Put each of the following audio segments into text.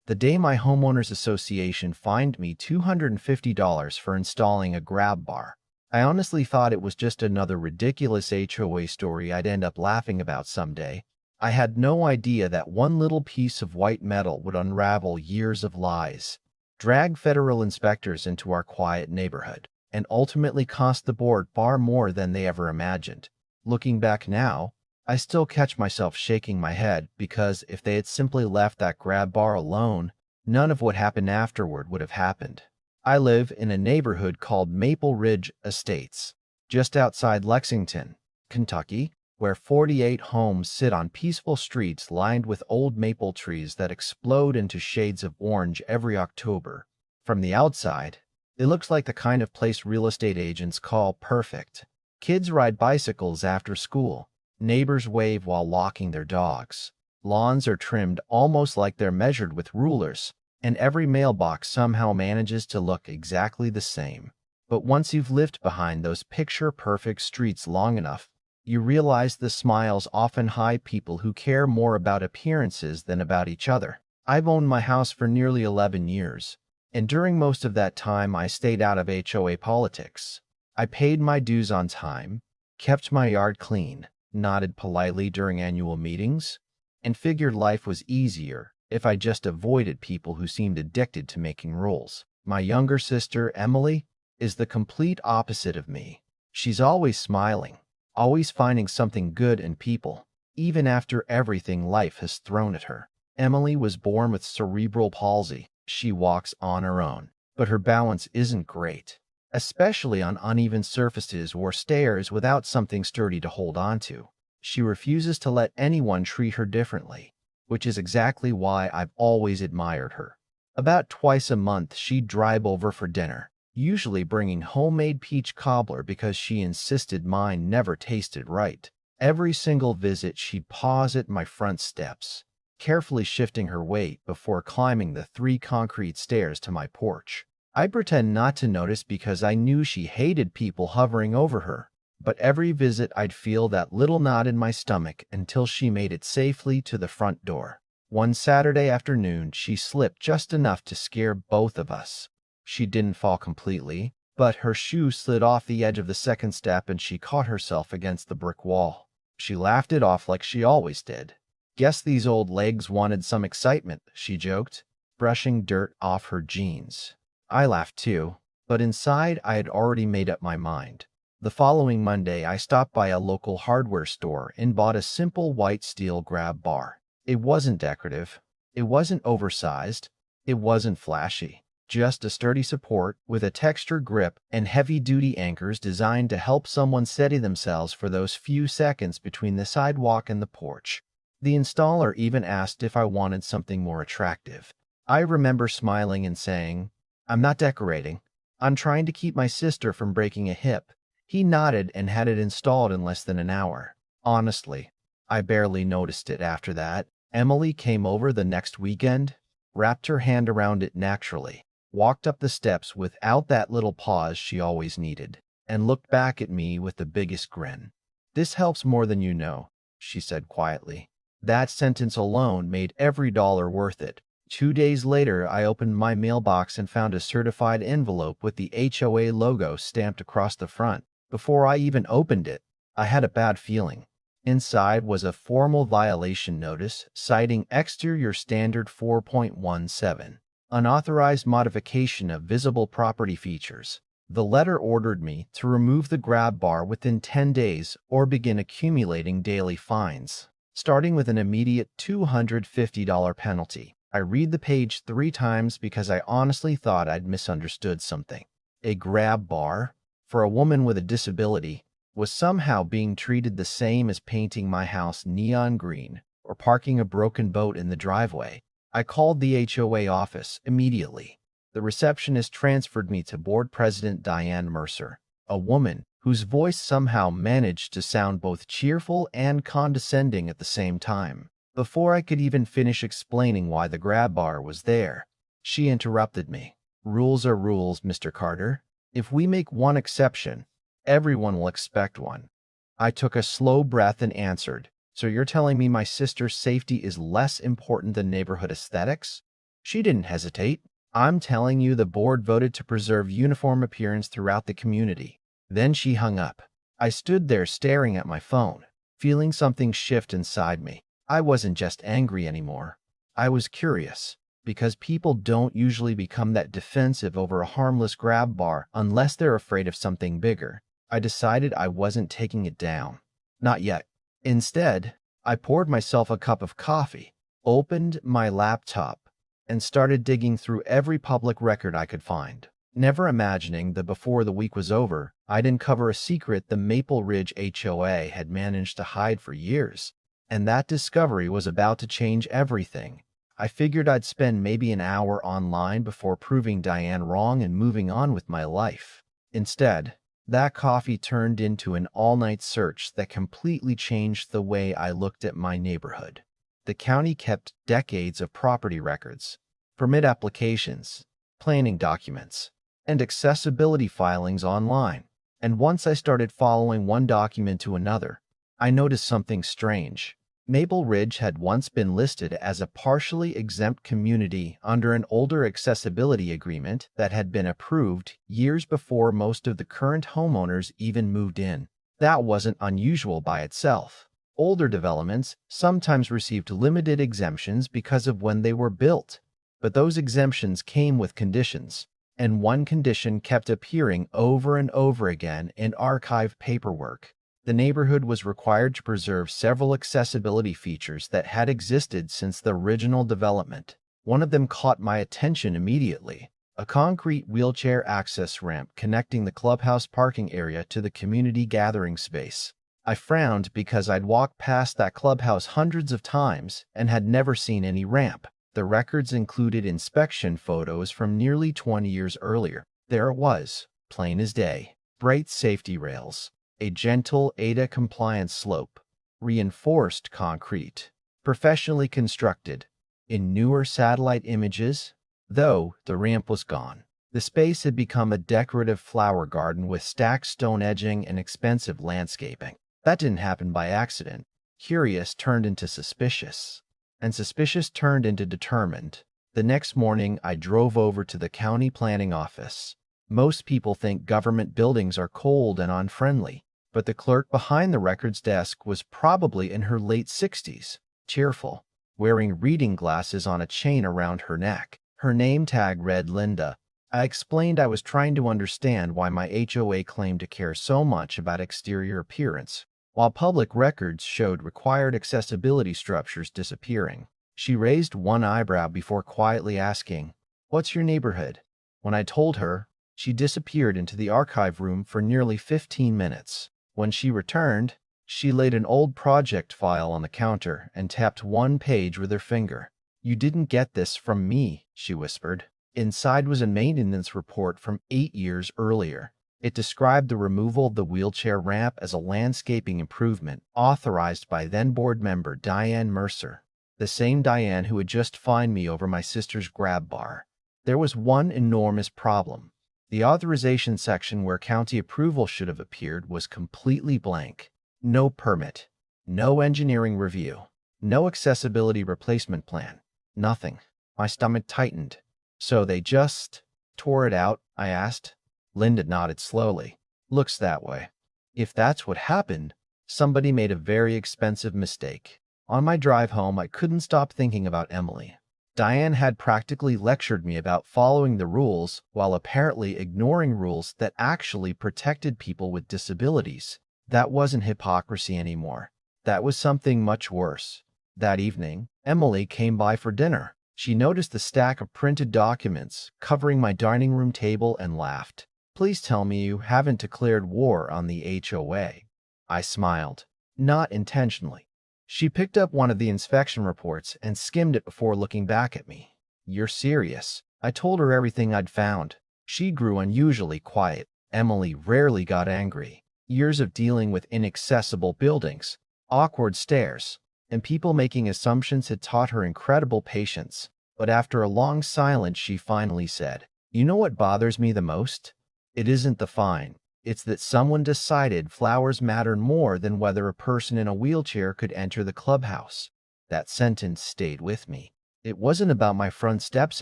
The day my homeowners association fined me $250 for installing a grab bar. I honestly thought it was just another ridiculous HOA story I'd end up laughing about someday. I had no idea that one little piece of white metal would unravel years of lies, drag federal inspectors into our quiet neighborhood, and ultimately cost the board far more than they ever imagined. Looking back now, I still catch myself shaking my head because if they had simply left that grab bar alone, none of what happened afterward would have happened. I live in a neighborhood called Maple Ridge Estates, just outside Lexington, Kentucky, where 48 homes sit on peaceful streets lined with old maple trees that explode into shades of orange every October. From the outside, it looks like the kind of place real estate agents call perfect. Kids ride bicycles after school. Neighbors wave while walking their dogs. Lawns are trimmed almost like they're measured with rulers, and every mailbox somehow manages to look exactly the same. But once you've lived behind those picture-perfect streets long enough, you realize the smiles often hide people who care more about appearances than about each other. I've owned my house for nearly 11 years, and during most of that time I stayed out of HOA politics. I paid my dues on time, kept my yard clean, nodded politely during annual meetings, and figured life was easier if I just avoided people who seemed addicted to making rules. My younger sister, Emily, is the complete opposite of me. She's always smiling, always finding something good in people, even after everything life has thrown at her. Emily was born with cerebral palsy. She walks on her own, but her balance isn't great, especially on uneven surfaces or stairs without something sturdy to hold on to. She refuses to let anyone treat her differently, which is exactly why I've always admired her. About twice a month, she'd drive over for dinner, usually bringing homemade peach cobbler because she insisted mine never tasted right. Every single visit, she'd pause at my front steps, carefully shifting her weight before climbing the 3 concrete stairs to my porch. I pretend not to notice because I knew she hated people hovering over her, but every visit I'd feel that little knot in my stomach until she made it safely to the front door. One Saturday afternoon, she slipped just enough to scare both of us. She didn't fall completely, but her shoe slid off the edge of the second step and she caught herself against the brick wall. She laughed it off like she always did. "Guess these old legs wanted some excitement," she joked, brushing dirt off her jeans. I laughed too, but inside I had already made up my mind. The following Monday, I stopped by a local hardware store and bought a simple white steel grab bar. It wasn't decorative, it wasn't oversized, it wasn't flashy. Just a sturdy support with a textured grip and heavy-duty anchors designed to help someone steady themselves for those few seconds between the sidewalk and the porch. The installer even asked if I wanted something more attractive. I remember smiling and saying, "I'm not decorating. I'm trying to keep my sister from breaking a hip." He nodded and had it installed in less than an hour. Honestly, I barely noticed it after that. Emily came over the next weekend, wrapped her hand around it naturally, walked up the steps without that little pause she always needed, and looked back at me with the biggest grin. "This helps more than you know," she said quietly. That sentence alone made every dollar worth it. 2 days later, I opened my mailbox and found a certified envelope with the HOA logo stamped across the front. Before I even opened it, I had a bad feeling. Inside was a formal violation notice citing Exterior Standard 4.17, unauthorized modification of visible property features. The letter ordered me to remove the grab bar within 10 days or begin accumulating daily fines, starting with an immediate $250 penalty. I read the page 3 times because I honestly thought I'd misunderstood something. A grab bar, for a woman with a disability, was somehow being treated the same as painting my house neon green or parking a broken boat in the driveway. I called the HOA office immediately. The receptionist transferred me to board president Diane Mercer, a woman whose voice somehow managed to sound both cheerful and condescending at the same time. Before I could even finish explaining why the grab bar was there, she interrupted me. "Rules are rules, Mr. Carter. If we make one exception, everyone will expect one." I took a slow breath and answered, "So you're telling me my sister's safety is less important than neighborhood aesthetics?" She didn't hesitate. I'm telling you, the board voted to preserve uniform appearance throughout the community. Then she hung up. I stood there staring at my phone, feeling something shift inside me. I wasn't just angry anymore. I was curious, because people don't usually become that defensive over a harmless grab bar unless they're afraid of something bigger. I decided I wasn't taking it down. Not yet. Instead, I poured myself a cup of coffee, opened my laptop, and started digging through every public record I could find, never imagining that before the week was over, I'd uncover a secret the Maple Ridge HOA had managed to hide for years. And that discovery was about to change everything. I figured I'd spend maybe an hour online before proving Diane wrong and moving on with my life. Instead, that coffee turned into an all-night search that completely changed the way I looked at my neighborhood. The county kept decades of property records, permit applications, planning documents, and accessibility filings online. And once I started following one document to another, I noticed something strange. Maple Ridge had once been listed as a partially exempt community under an older accessibility agreement that had been approved years before most of the current homeowners even moved in. That wasn't unusual by itself. Older developments sometimes received limited exemptions because of when they were built, but those exemptions came with conditions, and one condition kept appearing over and over again in archived paperwork. The neighborhood was required to preserve several accessibility features that had existed since the original development. One of them caught my attention immediately: a concrete wheelchair access ramp connecting the clubhouse parking area to the community gathering space. I frowned because I'd walked past that clubhouse hundreds of times and had never seen any ramp. The records included inspection photos from nearly 20 years earlier. There it was, plain as day: bright safety rails, a gentle ADA-compliant slope, reinforced concrete, professionally constructed. In newer satellite images, though, the ramp was gone. The space had become a decorative flower garden with stacked stone edging and expensive landscaping. That didn't happen by accident. Curious turned into suspicious, and suspicious turned into determined. The next morning, I drove over to the county planning office. Most people think government buildings are cold and unfriendly, but the clerk behind the records desk was probably in her late 60s, cheerful, wearing reading glasses on a chain around her neck. Her name tag read Linda. I explained I was trying to understand why my HOA claimed to care so much about exterior appearance, while public records showed required accessibility structures disappearing. She raised one eyebrow before quietly asking, "What's your neighborhood?" When I told her, she disappeared into the archive room for nearly 15 minutes. When she returned, she laid an old project file on the counter and tapped one page with her finger. "You didn't get this from me," she whispered. Inside was a maintenance report from 8 years earlier. It described the removal of the wheelchair ramp as a landscaping improvement authorized by then board member Diane Mercer, the same Diane who had just fined me over my sister's grab bar. There was one enormous problem. The authorization section where county approval should have appeared was completely blank. No permit, no engineering review, no accessibility replacement plan, nothing. My stomach tightened. "So they just tore it out?" I asked. Linda nodded slowly. "Looks that way." If that's what happened, somebody made a very expensive mistake. On my drive home, I couldn't stop thinking about Emily. Diane had practically lectured me about following the rules while apparently ignoring rules that actually protected people with disabilities. That wasn't hypocrisy anymore. That was something much worse. That evening, Emily came by for dinner. She noticed the stack of printed documents covering my dining room table and laughed. "Please tell me you haven't declared war on the HOA." I smiled. Not intentionally. She picked up one of the inspection reports and skimmed it before looking back at me. "You're serious?" I told her everything I'd found. She grew unusually quiet. Emily rarely got angry. Years of dealing with inaccessible buildings, awkward stairs, and people making assumptions had taught her incredible patience. But after a long silence, she finally said, "You know what bothers me the most? It isn't the fine. It's that someone decided flowers mattered more than whether a person in a wheelchair could enter the clubhouse." That sentence stayed with me. It wasn't about my front steps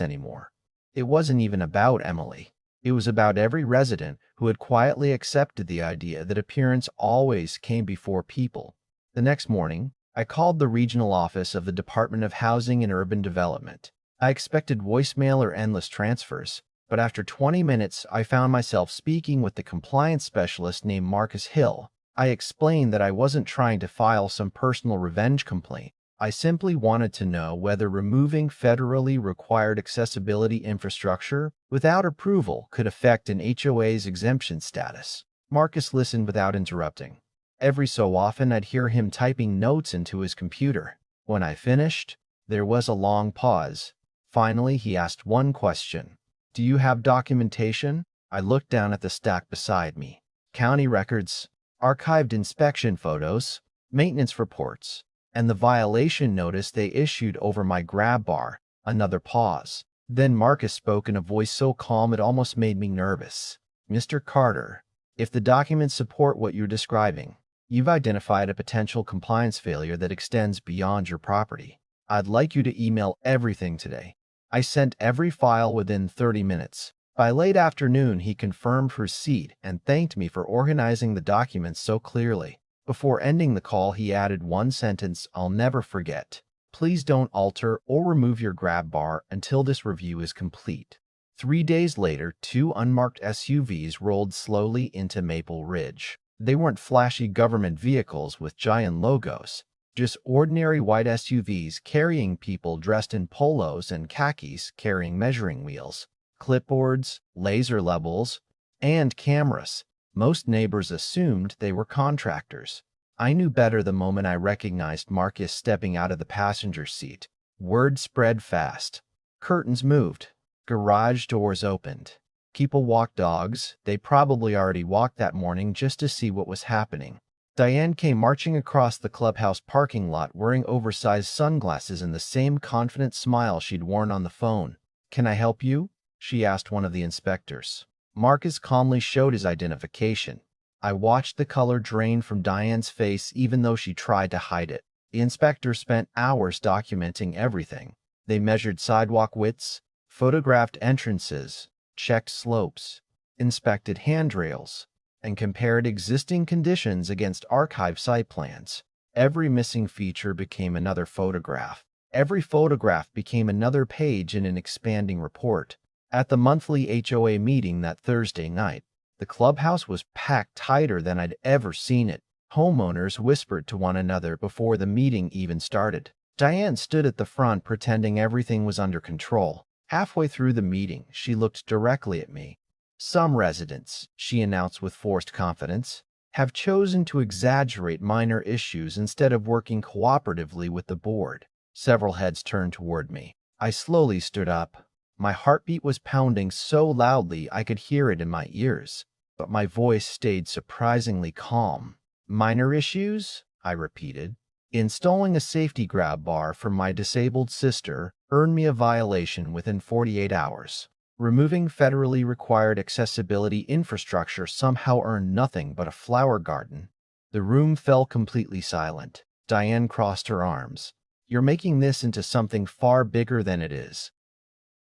anymore. It wasn't even about Emily. It was about every resident who had quietly accepted the idea that appearance always came before people. The next morning, I called the regional office of the Department of Housing and Urban Development. I expected voicemail or endless transfers, but after 20 minutes, I found myself speaking with the compliance specialist named Marcus Hill. I explained that I wasn't trying to file some personal revenge complaint. I simply wanted to know whether removing federally required accessibility infrastructure without approval could affect an HOA's exemption status. Marcus listened without interrupting. Every so often, I'd hear him typing notes into his computer. When I finished, there was a long pause. Finally, he asked one question. "Do you have documentation?" I looked down at the stack beside me. County records, archived inspection photos, maintenance reports, and the violation notice they issued over my grab bar. Another pause. Then Marcus spoke in a voice so calm it almost made me nervous. "Mr. Carter, if the documents support what you're describing, you've identified a potential compliance failure that extends beyond your property. I'd like you to email everything today." I sent every file within 30 minutes. By late afternoon, he confirmed receipt and thanked me for organizing the documents so clearly. Before ending the call, he added one sentence I'll never forget. "Please don't alter or remove your grab bar until this review is complete." 3 days later, 2 unmarked SUVs rolled slowly into Maple Ridge. They weren't flashy government vehicles with giant logos, just ordinary white SUVs carrying people dressed in polos and khakis carrying measuring wheels, clipboards, laser levels, and cameras. Most neighbors assumed they were contractors. I knew better the moment I recognized Marcus stepping out of the passenger seat. Word spread fast. Curtains moved. Garage doors opened. People walked dogs. They probably already walked that morning just to see what was happening. Diane came marching across the clubhouse parking lot wearing oversized sunglasses and the same confident smile she'd worn on the phone. "Can I help you?" she asked one of the inspectors. Marcus calmly showed his identification. I watched the color drain from Diane's face even though she tried to hide it. The inspector spent hours documenting everything. They measured sidewalk widths, photographed entrances, checked slopes, inspected handrails, and compared existing conditions against archive site plans. Every missing feature became another photograph. Every photograph became another page in an expanding report. At the monthly HOA meeting that Thursday night, the clubhouse was packed tighter than I'd ever seen it. Homeowners whispered to one another before the meeting even started. Diane stood at the front pretending everything was under control. Halfway through the meeting, she looked directly at me. "Some residents," she announced with forced confidence, "have chosen to exaggerate minor issues instead of working cooperatively with the board." Several heads turned toward me. I slowly stood up. My heartbeat was pounding so loudly I could hear it in my ears, but my voice stayed surprisingly calm. "Minor issues?" I repeated. "Installing a safety grab bar for my disabled sister earned me a violation within 48 hours. Removing federally required accessibility infrastructure somehow earned nothing but a flower garden." The room fell completely silent. Diane crossed her arms. "You're making this into something far bigger than it is."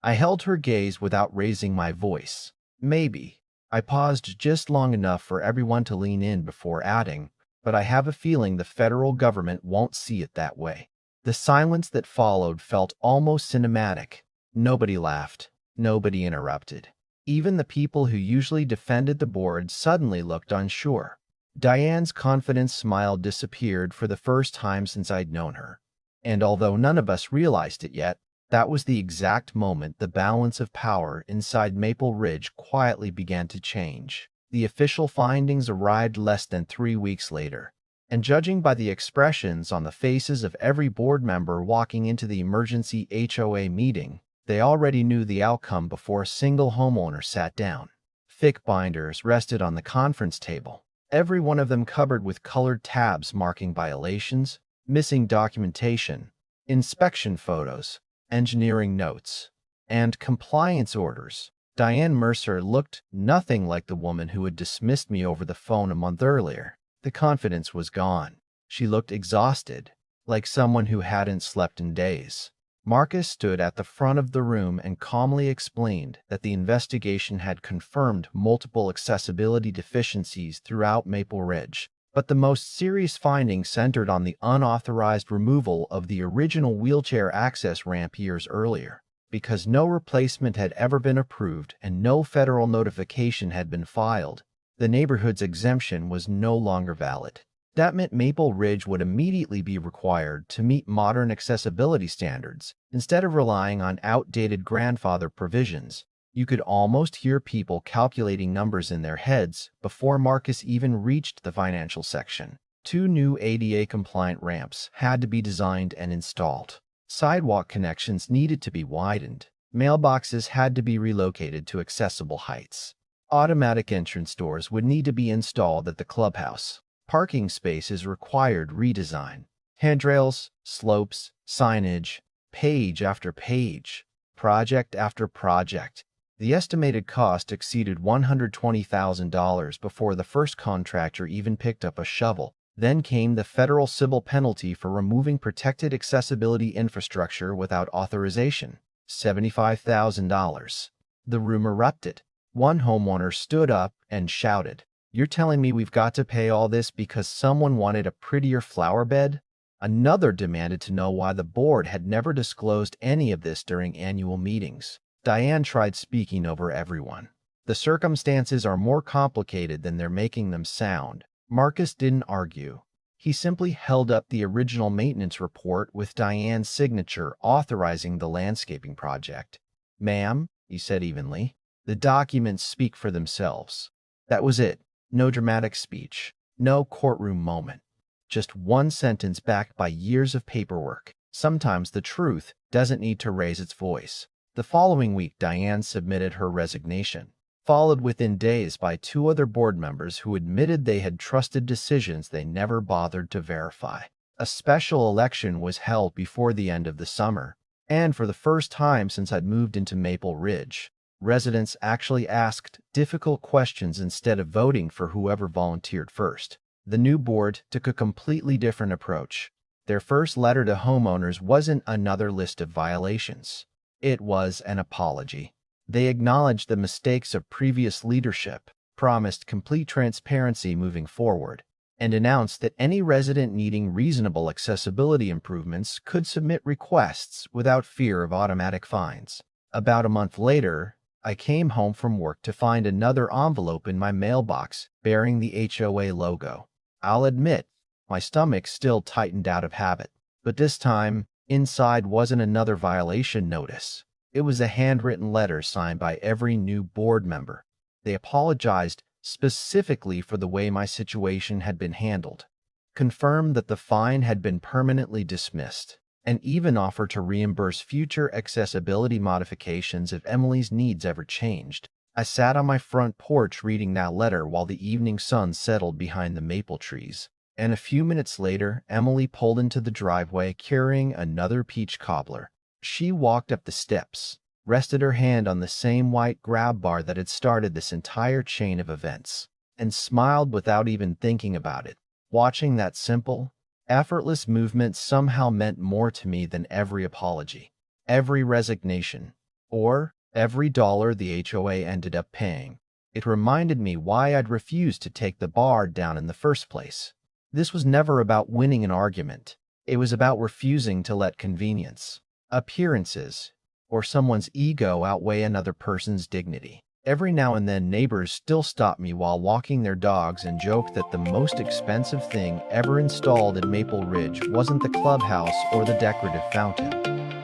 I held her gaze without raising my voice. "Maybe." I paused just long enough for everyone to lean in before adding, "but I have a feeling the federal government won't see it that way." The silence that followed felt almost cinematic. Nobody laughed. Nobody interrupted. Even the people who usually defended the board suddenly looked unsure. Diane's confident smile disappeared for the first time since I'd known her. And although none of us realized it yet, that was the exact moment the balance of power inside Maple Ridge quietly began to change. The official findings arrived less than 3 weeks later, and judging by the expressions on the faces of every board member walking into the emergency HOA meeting, they already knew the outcome before a single homeowner sat down. Thick binders rested on the conference table, every one of them covered with colored tabs marking violations, missing documentation, inspection photos, engineering notes, and compliance orders. Diane Mercer looked nothing like the woman who had dismissed me over the phone a month earlier. The confidence was gone. She looked exhausted, like someone who hadn't slept in days. Marcus stood at the front of the room and calmly explained that the investigation had confirmed multiple accessibility deficiencies throughout Maple Ridge, but the most serious findings centered on the unauthorized removal of the original wheelchair access ramp years earlier. Because no replacement had ever been approved and no federal notification had been filed, the neighborhood's exemption was no longer valid. That meant Maple Ridge would immediately be required to meet modern accessibility standards instead of relying on outdated grandfather provisions. You could almost hear people calculating numbers in their heads before Marcus even reached the financial section. 2 new ADA-compliant ramps had to be designed and installed. Sidewalk connections needed to be widened. Mailboxes had to be relocated to accessible heights. Automatic entrance doors would need to be installed at the clubhouse. Parking spaces required redesign. Handrails, slopes, signage, page after page, project after project. The estimated cost exceeded $120,000 before the first contractor even picked up a shovel. Then came the federal civil penalty for removing protected accessibility infrastructure without authorization, $75,000. The room erupted. One homeowner stood up and shouted, "You're telling me we've got to pay all this because someone wanted a prettier flower bed?" Another demanded to know why the board had never disclosed any of this during annual meetings. Diane tried speaking over everyone. "The circumstances are more complicated than they're making them sound." Marcus didn't argue. He simply held up the original maintenance report with Diane's signature authorizing the landscaping project. "Ma'am," he said evenly, "the documents speak for themselves." That was it. No dramatic speech. No courtroom moment. Just one sentence backed by years of paperwork. Sometimes the truth doesn't need to raise its voice. The following week, Diane submitted her resignation, followed within days by 2 other board members who admitted they had trusted decisions they never bothered to verify. A special election was held before the end of the summer, and for the first time since I'd moved into Maple Ridge, residents actually asked difficult questions instead of voting for whoever volunteered first. The new board took a completely different approach. Their first letter to homeowners wasn't another list of violations. It was an apology. They acknowledged the mistakes of previous leadership, promised complete transparency moving forward, and announced that any resident needing reasonable accessibility improvements could submit requests without fear of automatic fines. About a month later, I came home from work to find another envelope in my mailbox bearing the HOA logo. I'll admit, my stomach still tightened out of habit, but this time, inside wasn't another violation notice. It was a handwritten letter signed by every new board member. They apologized specifically for the way my situation had been handled, confirmed that the fine had been permanently dismissed, and even offered to reimburse future accessibility modifications if Emily's needs ever changed. I sat on my front porch reading that letter while the evening sun settled behind the maple trees, and a few minutes later, Emily pulled into the driveway carrying another peach cobbler. She walked up the steps, rested her hand on the same white grab bar that had started this entire chain of events, and smiled without even thinking about it. Watching that simple, effortless movement somehow meant more to me than every apology, every resignation, or every dollar the HOA ended up paying. It reminded me why I'd refused to take the bar down in the first place. This was never about winning an argument. It was about refusing to let convenience, appearances, or someone's ego outweigh another person's dignity. Every now and then, neighbors still stop me while walking their dogs and joke that the most expensive thing ever installed in Maple Ridge wasn't the clubhouse or the decorative fountain.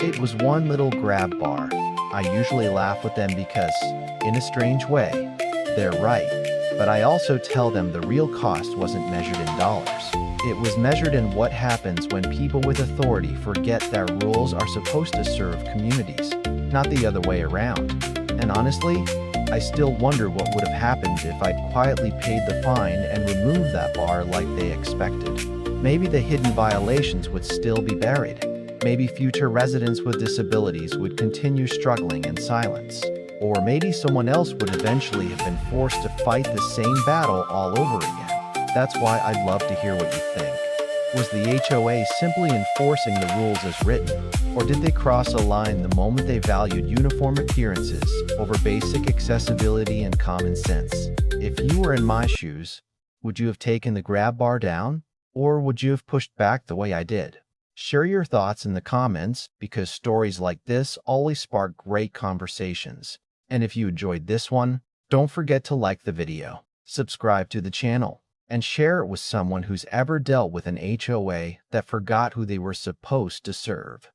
It was one little grab bar. I usually laugh with them because, in a strange way, they're right. But I also tell them the real cost wasn't measured in dollars. It was measured in what happens when people with authority forget that rules are supposed to serve communities, not the other way around. And honestly, I still wonder what would have happened if I'd quietly paid the fine and removed that bar like they expected. Maybe the hidden violations would still be buried. Maybe future residents with disabilities would continue struggling in silence. Or maybe someone else would eventually have been forced to fight the same battle all over again. That's why I'd love to hear what you think. Was the HOA simply enforcing the rules as written, or did they cross a line the moment they valued uniform appearances over basic accessibility and common sense? If you were in my shoes, would you have taken the grab bar down, or would you have pushed back the way I did? Share your thoughts in the comments because stories like this always spark great conversations. And if you enjoyed this one, don't forget to like the video, subscribe to the channel, and share it with someone who's ever dealt with an HOA that forgot who they were supposed to serve.